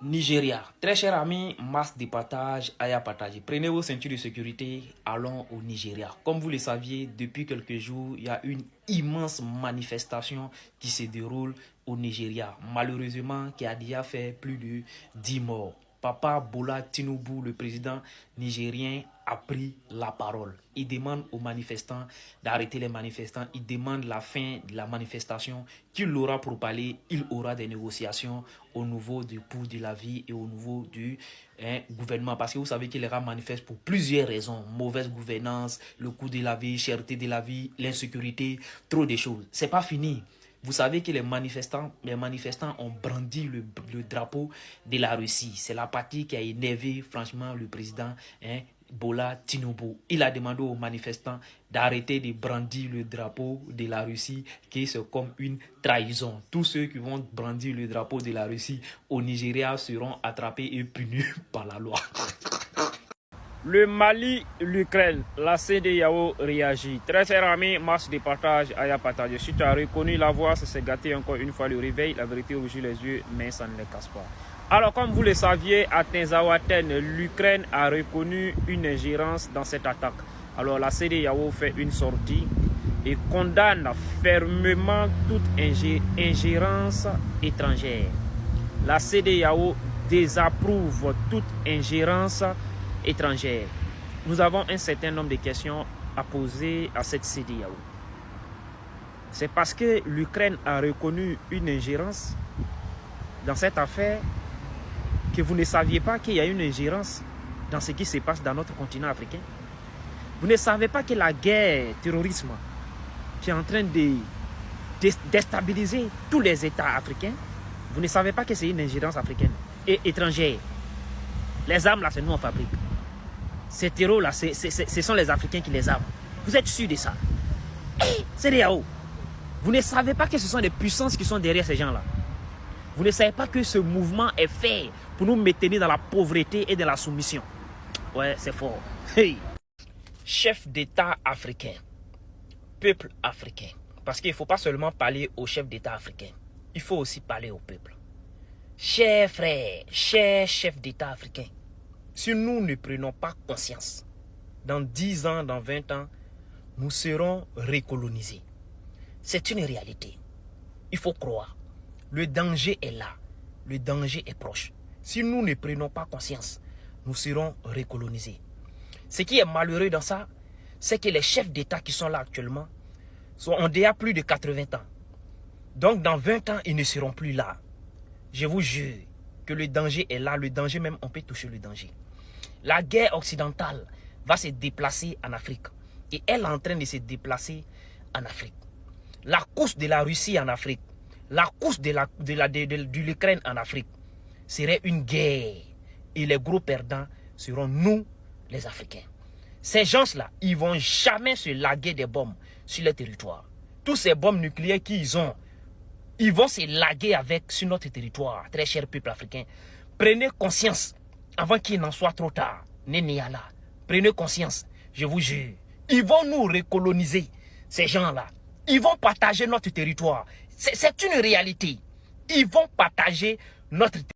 Nigeria. Très chers amis, masse de partage, Aya partager. Prenez vos ceintures de sécurité, allons au Nigeria. Comme vous le saviez, depuis quelques jours, il y a une immense manifestation qui se déroule au Nigeria. Malheureusement, qui a déjà fait plus de 10 morts. Papa Bola Tinubu, le président nigérien, a pris la parole. Il demande aux manifestants d'arrêter les manifestants. Il demande la fin de la manifestation. Qu'il aura pour parler, il aura des négociations au niveau du coût de la vie et au niveau du gouvernement. Parce que vous savez qu'il les manifeste pour plusieurs raisons. Mauvaise gouvernance, le coût de la vie, cherté de la vie, l'insécurité, trop de choses. C'est pas fini. Vous savez que les manifestants ont brandi le drapeau de la Russie. C'est la partie qui a énervé franchement le président Bola Tinubu. Il a demandé aux manifestants d'arrêter de brandir le drapeau de la Russie, qui c'est comme une trahison. Tous ceux qui vont brandir le drapeau de la Russie au Nigeria seront attrapés et punis par la loi. Le Mali, l'Ukraine, la CEDEAO réagit. Très chers amis, masse de partage, Aya partage. Si tu as reconnu la voix, ça s'est gâté encore une fois le réveil. La vérité rougit les yeux, mais ça ne les casse pas. Alors, comme vous le saviez, à Tinzaouaten, l'Ukraine a reconnu une ingérence dans cette attaque. Alors, la CEDEAO fait une sortie et condamne fermement toute ingérence étrangère. La CEDEAO désapprouve toute ingérence étrangère. Nous avons un certain nombre de questions à poser à cette CEDEAO. C'est parce que l'Ukraine a reconnu une ingérence dans cette affaire que vous ne saviez pas qu'il y a une ingérence dans ce qui se passe dans notre continent africain. Vous ne savez pas que la guerre terrorisme qui est en train de déstabiliser tous les États africains, vous ne savez pas que c'est une ingérence africaine et étrangère. Les armes là, c'est nous on fabrique. Ces terreaux-là, ce sont les Africains qui les arment. Vous êtes sûr de ça? CEDEAO, vous ne savez pas que ce sont des puissances qui sont derrière ces gens-là. Vous ne savez pas que ce mouvement est fait pour nous maintenir dans la pauvreté et dans la soumission. Ouais, c'est fort. Hey. Chef d'État africain, peuple africain. Parce qu'il ne faut pas seulement parler aux chefs d'État africains. Il faut aussi parler au peuple. Chers frères, chers chefs d'État africains, si nous ne prenons pas conscience, dans 10 ans, dans 20 ans, nous serons recolonisés. C'est une réalité. Il faut croire. Le danger est là. Le danger est proche. Si nous ne prenons pas conscience, nous serons recolonisés. Ce qui est malheureux dans ça, c'est que les chefs d'État qui sont là actuellement ont déjà plus de 80 ans. Donc dans 20 ans, ils ne seront plus là. Je vous jure que le danger est là. Le danger même, on peut toucher le danger. La guerre occidentale va se déplacer en Afrique. Et elle est en train de se déplacer en Afrique. La course de la Russie en Afrique, la course de l'Ukraine en Afrique serait une guerre. Et les gros perdants seront nous, les Africains. Ces gens-là, ils ne vont jamais se laguer des bombes sur le territoire. Tous ces bombes nucléaires qu'ils ont, ils vont se laguer avec sur notre territoire, très cher peuple africain. Prenez conscience avant qu'il n'en soit trop tard. Nénéala, prenez conscience, je vous jure. Ils vont nous recoloniser, ces gens-là. Ils vont partager notre territoire. C'est une réalité. Ils vont partager notre territoire.